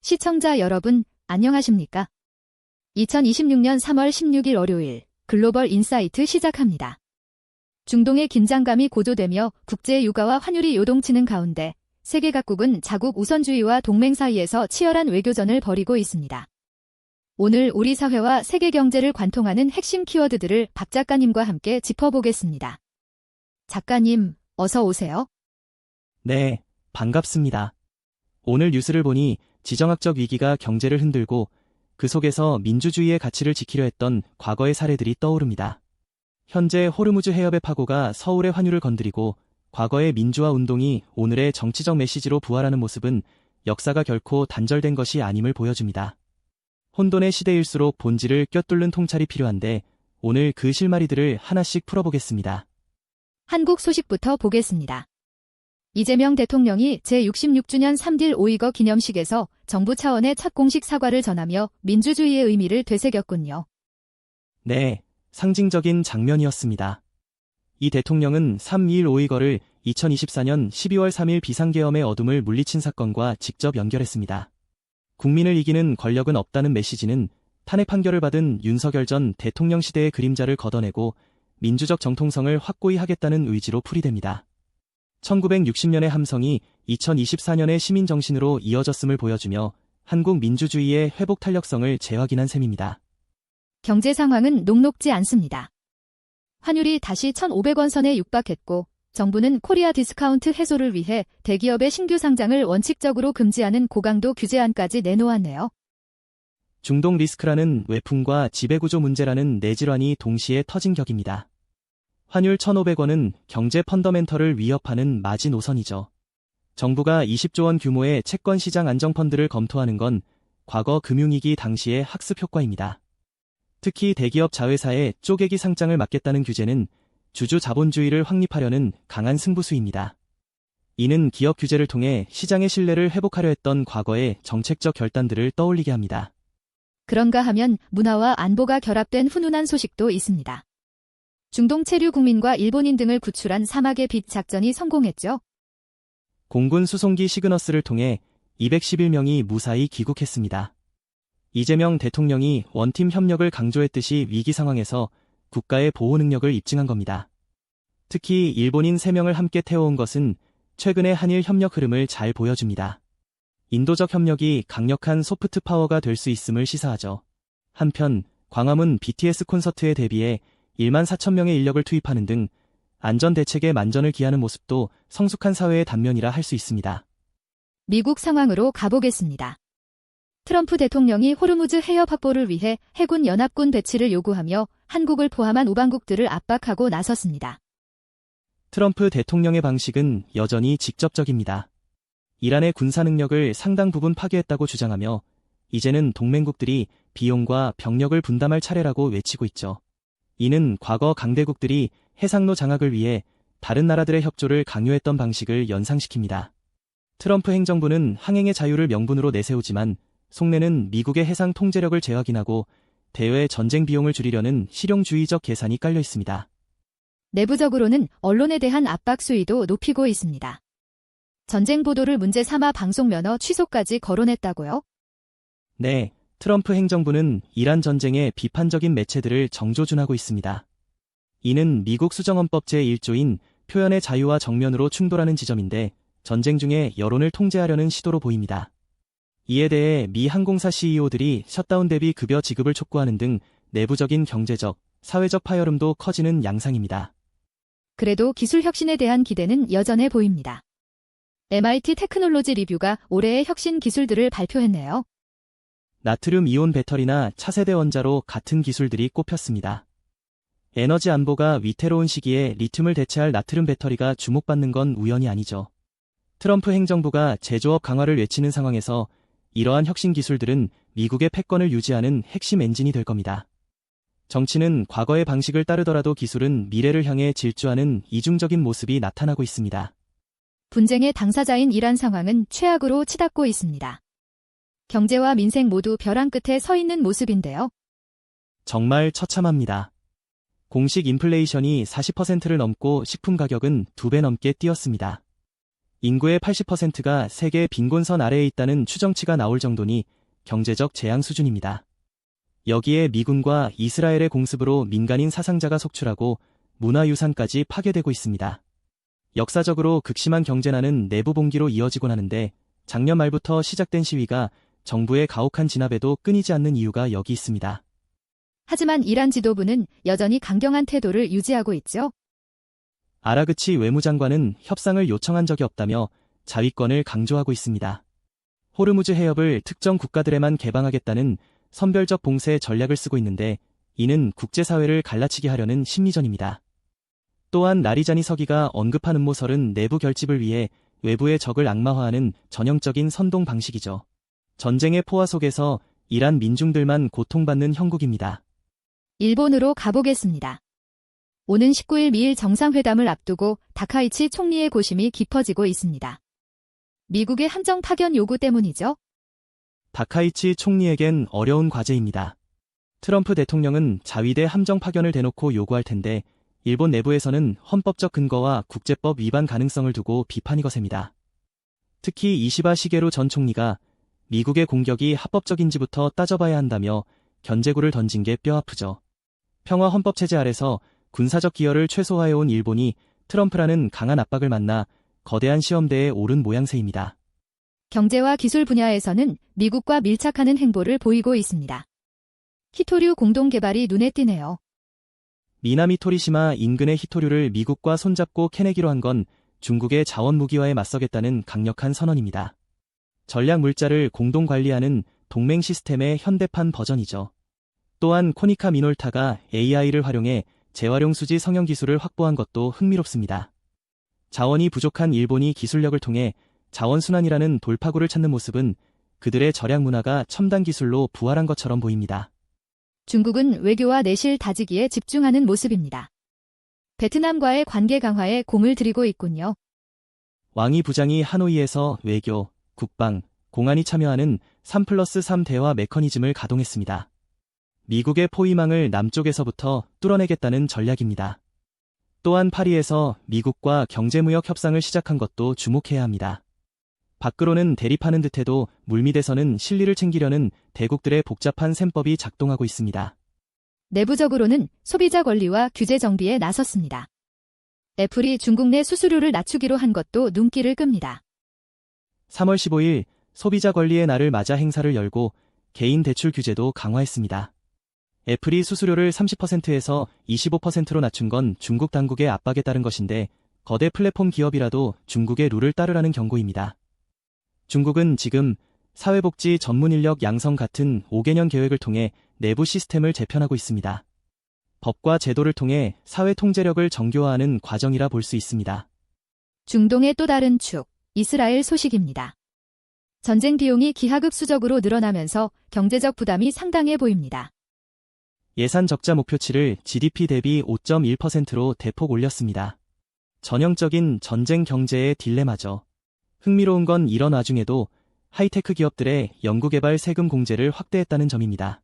시청자 여러분, 안녕하십니까? 2026년 3월 16일 월요일 글로벌 인사이트 시작합니다. 중동의 긴장감이 고조되며 국제 유가와 환율이 요동치는 가운데 세계 각국은 자국 우선주의와 동맹 사이에서 치열한 외교전을 벌이고 있습니다. 오늘 우리 사회와 세계 경제를 관통하는 핵심 키워드들을 박 작가님과 함께 짚어보겠습니다. 작가님, 어서 오세요. 네, 반갑습니다. 오늘 뉴스를 보니 지정학적 위기가 경제를 흔들고 그 속에서 민주주의의 가치를 지키려 했던 과거의 사례들이 떠오릅니다. 현재 호르무즈 해협의 파고가 서울의 환율을 건드리고 과거의 민주화 운동이 오늘의 정치적 메시지로 부활하는 모습은 역사가 결코 단절된 것이 아님을 보여줍니다. 혼돈의 시대일수록 본질을 꿰뚫는 통찰이 필요한데 오늘 그 실마리들을 하나씩 풀어보겠습니다. 한국 소식부터 보겠습니다. 이재명 대통령이 제66주년 3딜 5.25 기념식에서 정부 차원의 첫 공식 사과를 전하며 민주주의의 의미를 되새겼군요. 네, 상징적인 장면이었습니다. 이 대통령은 3.1 5.25를 2024년 12월 3일 비상계엄의 어둠을 물리친 사건과 직접 연결했습니다. 국민을 이기는 권력은 없다는 메시지는 탄핵 판결을 받은 윤석열 전 대통령 시대의 그림자를 걷어내고 민주적 정통성을 확고히 하겠다는 의지로 풀이됩니다. 1960년의 함성이 2024년의 시민정신으로 이어졌음을 보여주며 한국 민주주의의 회복 탄력성을 재확인한 셈입니다. 경제 상황은 녹록지 않습니다. 환율이 다시 1,500원 선에 육박했고 정부는 코리아 디스카운트 해소를 위해 대기업의 신규 상장을 원칙적으로 금지하는 고강도 규제안까지 내놓았네요. 중동 리스크라는 외풍과 지배구조 문제라는 내질환이 동시에 터진 격입니다. 환율 1,500원은 경제 펀더멘털을 위협하는 마지노선이죠. 정부가 20조 원 규모의 채권시장 안정펀드를 검토하는 건 과거 금융위기 당시의 학습 효과입니다. 특히 대기업 자회사의 쪼개기 상장을 막겠다는 규제는 주주 자본주의를 확립하려는 강한 승부수입니다. 이는 기업 규제를 통해 시장의 신뢰를 회복하려 했던 과거의 정책적 결단들을 떠올리게 합니다. 그런가 하면 문화와 안보가 결합된 훈훈한 소식도 있습니다. 중동 체류 국민과 일본인 등을 구출한 사막의 빛 작전이 성공했죠. 공군 수송기 시그너스를 통해 211명이 무사히 귀국했습니다. 이재명 대통령이 원팀 협력을 강조했듯이 위기 상황에서 국가의 보호 능력을 입증한 겁니다. 특히 일본인 3명을 함께 태워온 것은 최근의 한일 협력 흐름을 잘 보여줍니다. 인도적 협력이 강력한 소프트 파워가 될 수 있음을 시사하죠. 한편 광화문 BTS 콘서트에 대비해 1만 4천 명의 인력을 투입하는 등 안전대책에 만전을 기하는 모습도 성숙한 사회의 단면이라 할 수 있습니다. 미국 상황으로 가보겠습니다. 트럼프 대통령이 호르무즈 해협 확보를 위해 해군 연합군 배치를 요구하며 한국을 포함한 우방국들을 압박하고 나섰습니다. 트럼프 대통령의 방식은 여전히 직접적입니다. 이란의 군사 능력을 상당 부분 파괴했다고 주장하며 이제는 동맹국들이 비용과 병력을 분담할 차례라고 외치고 있죠. 이는 과거 강대국들이 해상로 장악을 위해 다른 나라들의 협조를 강요했던 방식을 연상시킵니다. 트럼프 행정부는 항행의 자유를 명분으로 내세우지만 속내는 미국의 해상 통제력을 재확인하고 대외 전쟁 비용을 줄이려는 실용주의적 계산이 깔려 있습니다. 내부적으로는 언론에 대한 압박 수위도 높이고 있습니다. 전쟁 보도를 문제 삼아 방송 면허 취소까지 거론했다고요? 네, 트럼프 행정부는 이란 전쟁에 비판적인 매체들을 정조준하고 있습니다. 이는 미국 수정헌법 제1조인 표현의 자유와 정면으로 충돌하는 지점인데 전쟁 중에 여론을 통제하려는 시도로 보입니다. 이에 대해 미 항공사 CEO들이 셧다운 대비 급여 지급을 촉구하는 등 내부적인 경제적, 사회적 파열음도 커지는 양상입니다. 그래도 기술 혁신에 대한 기대는 여전해 보입니다. MIT 테크놀로지 리뷰가 올해의 혁신 기술들을 발표했네요. 나트륨 이온 배터리나 차세대 원자로 같은 기술들이 꼽혔습니다. 에너지 안보가 위태로운 시기에 리튬을 대체할 나트륨 배터리가 주목받는 건 우연이 아니죠. 트럼프 행정부가 제조업 강화를 외치는 상황에서 이러한 혁신 기술들은 미국의 패권을 유지하는 핵심 엔진이 될 겁니다. 정치는 과거의 방식을 따르더라도 기술은 미래를 향해 질주하는 이중적인 모습이 나타나고 있습니다. 분쟁의 당사자인 이란 상황은 최악으로 치닫고 있습니다. 경제와 민생 모두 벼랑 끝에 서 있는 모습인데요. 정말 처참합니다. 공식 인플레이션이 40%를 넘고 식품 가격은 2배 넘게 뛰었습니다. 인구의 80%가 세계 빈곤선 아래에 있다는 추정치가 나올 정도니 경제적 재앙 수준입니다. 여기에 미군과 이스라엘의 공습으로 민간인 사상자가 속출하고 문화유산까지 파괴되고 있습니다. 역사적으로 극심한 경제난은 내부 봉기로 이어지곤 하는데 작년 말부터 시작된 시위가 정부의 가혹한 진압에도 끊이지 않는 이유가 여기 있습니다. 하지만 이란 지도부는 여전히 강경한 태도를 유지하고 있죠. 아라그치 외무장관은 협상을 요청한 적이 없다며 자위권을 강조하고 있습니다. 호르무즈 해협을 특정 국가들에만 개방하겠다는 선별적 봉쇄 전략을 쓰고 있는데 이는 국제사회를 갈라치게 하려는 심리전입니다. 또한 라리자니 서기가 언급한 음모설은 내부 결집을 위해 외부의 적을 악마화하는 전형적인 선동 방식이죠. 전쟁의 포화 속에서 이란 민중들만 고통받는 형국입니다. 일본으로 가보겠습니다. 오는 19일 미일 정상회담을 앞두고 다카이치 총리의 고심이 깊어지고 있습니다. 미국의 함정 파견 요구 때문이죠. 다카이치 총리에겐 어려운 과제입니다. 트럼프 대통령은 자위대 함정 파견을 대놓고 요구할 텐데 일본 내부에서는 헌법적 근거와 국제법 위반 가능성을 두고 비판이 거셉니다. 특히 이시바 시게루 전 총리가 미국의 공격이 합법적인지부터 따져봐야 한다며 견제구를 던진 게 뼈아프죠. 평화 헌법체제 아래서 군사적 기여를 최소화해온 일본이 트럼프라는 강한 압박을 만나 거대한 시험대에 오른 모양새입니다. 경제와 기술 분야에서는 미국과 밀착하는 행보를 보이고 있습니다. 히토류 공동개발이 눈에 띄네요. 미나미 토리시마 인근의 히토류를 미국과 손잡고 캐내기로 한 건 중국의 자원 무기화에 맞서겠다는 강력한 선언입니다. 전략 물자를 공동 관리하는 동맹 시스템의 현대판 버전이죠. 또한 코니카 미놀타가 AI를 활용해 재활용 수지 성형 기술을 확보한 것도 흥미롭습니다. 자원이 부족한 일본이 기술력을 통해 자원순환이라는 돌파구를 찾는 모습은 그들의 절약 문화가 첨단 기술로 부활한 것처럼 보입니다. 중국은 외교와 내실 다지기에 집중하는 모습입니다. 베트남과의 관계 강화에 공을 들이고 있군요. 왕이 부장이 하노이에서 외교, 국방, 공안이 참여하는 3+3 대화 메커니즘을 가동했습니다. 미국의 포위망을 남쪽에서부터 뚫어내겠다는 전략입니다. 또한 파리에서 미국과 경제무역 협상을 시작한 것도 주목해야 합니다. 밖으로는 대립하는 듯해도 물밑에서는 실리를 챙기려는 대국들의 복잡한 셈법이 작동하고 있습니다. 내부적으로는 소비자 권리와 규제 정비에 나섰습니다. 애플이 중국 내 수수료를 낮추기로 한 것도 눈길을 끕니다. 3월 15일 소비자 권리의 날을 맞아 행사를 열고 개인 대출 규제도 강화했습니다. 애플이 수수료를 30%에서 25%로 낮춘 건 중국 당국의 압박에 따른 것인데 거대 플랫폼 기업이라도 중국의 룰을 따르라는 경고입니다. 중국은 지금 사회복지 전문 인력 양성 같은 5개년 계획을 통해 내부 시스템을 재편하고 있습니다. 법과 제도를 통해 사회 통제력을 정교화하는 과정이라 볼 수 있습니다. 중동의 또 다른 축, 이스라엘 소식입니다. 전쟁 비용이 기하급수적으로 늘어나면서 경제적 부담이 상당해 보입니다. 예산 적자 목표치를 GDP 대비 5.1%로 대폭 올렸습니다. 전형적인 전쟁 경제의 딜레마죠. 흥미로운 건 이런 와중에도 하이테크 기업들의 연구개발 세금 공제를 확대했다는 점입니다.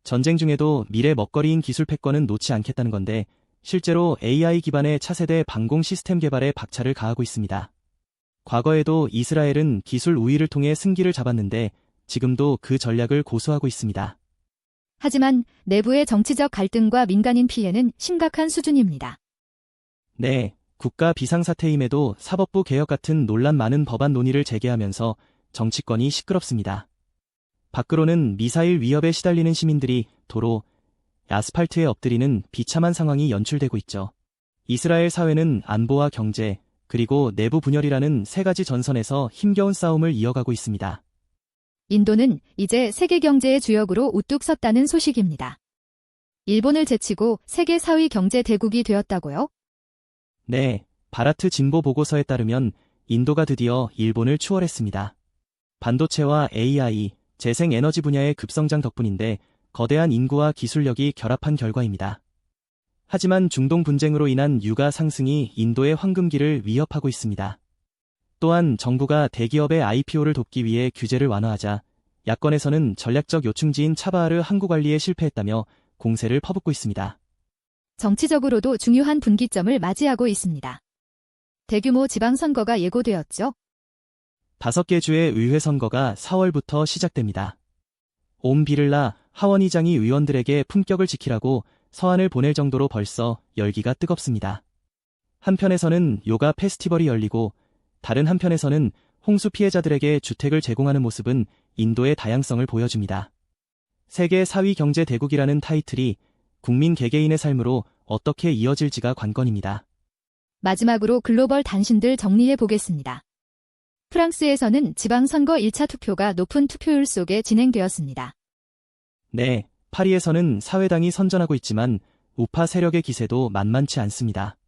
전쟁 중에도 미래 먹거리인 기술 패권은 놓지 않겠다는 건데 실제로 AI 기반의 차세대 방공 시스템 개발에 박차를 가하고 있습니다. 과거에도 이스라엘은 기술 우위를 통해 승기를 잡았는데 지금도 그 전략을 고수하고 있습니다. 하지만 내부의 정치적 갈등과 민간인 피해는 심각한 수준입니다. 네, 국가 비상사태임에도 사법부 개혁 같은 논란 많은 법안 논의를 재개하면서 정치권이 시끄럽습니다. 밖으로는 미사일 위협에 시달리는 시민들이 도로, 아스팔트에 엎드리는 비참한 상황이 연출되고 있죠. 이스라엘 사회는 안보와 경제, 그리고 내부 분열이라는 세 가지 전선에서 힘겨운 싸움을 이어가고 있습니다. 인도는 이제 세계 경제의 주역으로 우뚝 섰다는 소식입니다. 일본을 제치고 세계 4위 경제 대국이 되었다고요? 네, 바라트 진보 보고서에 따르면 인도가 드디어 일본을 추월했습니다. 반도체와 AI, 재생에너지 분야의 급성장 덕분인데 거대한 인구와 기술력이 결합한 결과입니다. 하지만 중동 분쟁으로 인한 유가 상승이 인도의 황금기를 위협하고 있습니다. 또한 정부가 대기업의 IPO를 돕기 위해 규제를 완화하자 야권에서는 전략적 요충지인 차바하르 항구 관리에 실패했다며 공세를 퍼붓고 있습니다. 정치적으로도 중요한 분기점을 맞이하고 있습니다. 대규모 지방선거가 예고되었죠. 5개 주의 의회 선거가 4월부터 시작됩니다. 옴 비를라 하원의장이 의원들에게 품격을 지키라고 서한을 보낼 정도로 벌써 열기가 뜨겁습니다. 한편에서는 요가 페스티벌이 열리고 다른 한편에서는 홍수 피해자들에게 주택을 제공하는 모습은 인도의 다양성을 보여줍니다. 세계 4위 경제 대국이라는 타이틀이 국민 개개인의 삶으로 어떻게 이어질지가 관건입니다. 마지막으로 글로벌 단신들 정리해 보겠습니다. 프랑스에서는 지방선거 1차 투표가 높은 투표율 속에 진행되었습니다. 네, 파리에서는 사회당이 선전하고 있지만 우파 세력의 기세도 만만치 않습니다.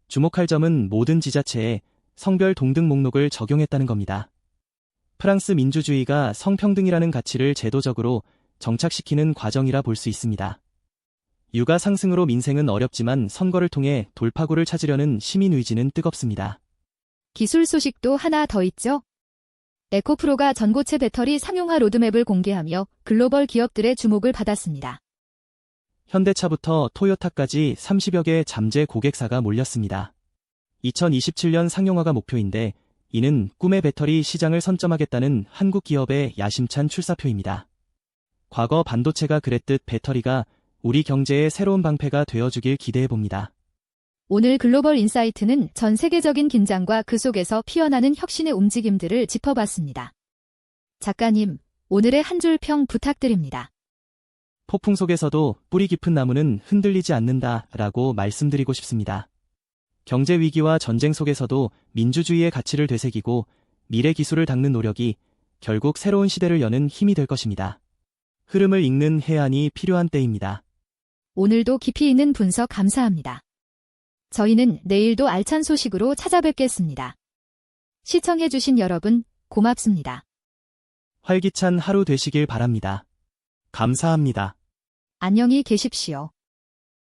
주목할 점은 모든 지자체에 성별 동등 목록을 적용했다는 겁니다. 프랑스 민주주의가 성평등이라는 가치를 제도적으로 정착시키는 과정이라 볼 수 있습니다. 유가 상승으로 민생은 어렵지만 선거를 통해 돌파구를 찾으려는 시민 의지는 뜨겁습니다. 기술 소식도 하나 더 있죠? 에코프로가 전고체 배터리 상용화 로드맵을 공개하며 글로벌 기업들의 주목을 받았습니다. 현대차부터 토요타까지 30여 개 잠재 고객사가 몰렸습니다. 2027년 상용화가 목표인데 이는 꿈의 배터리 시장을 선점하겠다는 한국 기업의 야심찬 출사표입니다. 과거 반도체가 그랬듯 배터리가 우리 경제의 새로운 방패가 되어주길 기대해봅니다. 오늘 글로벌 인사이트는 전 세계적인 긴장과 그 속에서 피어나는 혁신의 움직임들을 짚어봤습니다. 작가님, 오늘의 한 줄 평 부탁드립니다. 폭풍 속에서도 뿌리 깊은 나무는 흔들리지 않는다라고 말씀드리고 싶습니다. 경제 위기와 전쟁 속에서도 민주주의의 가치를 되새기고 미래 기술을 닦는 노력이 결국 새로운 시대를 여는 힘이 될 것입니다. 흐름을 읽는 해안이 필요한 때입니다. 오늘도 깊이 있는 분석 감사합니다. 저희는 내일도 알찬 소식으로 찾아뵙겠습니다. 시청해주신 여러분, 고맙습니다. 활기찬 하루 되시길 바랍니다. 감사합니다. 안녕히 계십시오.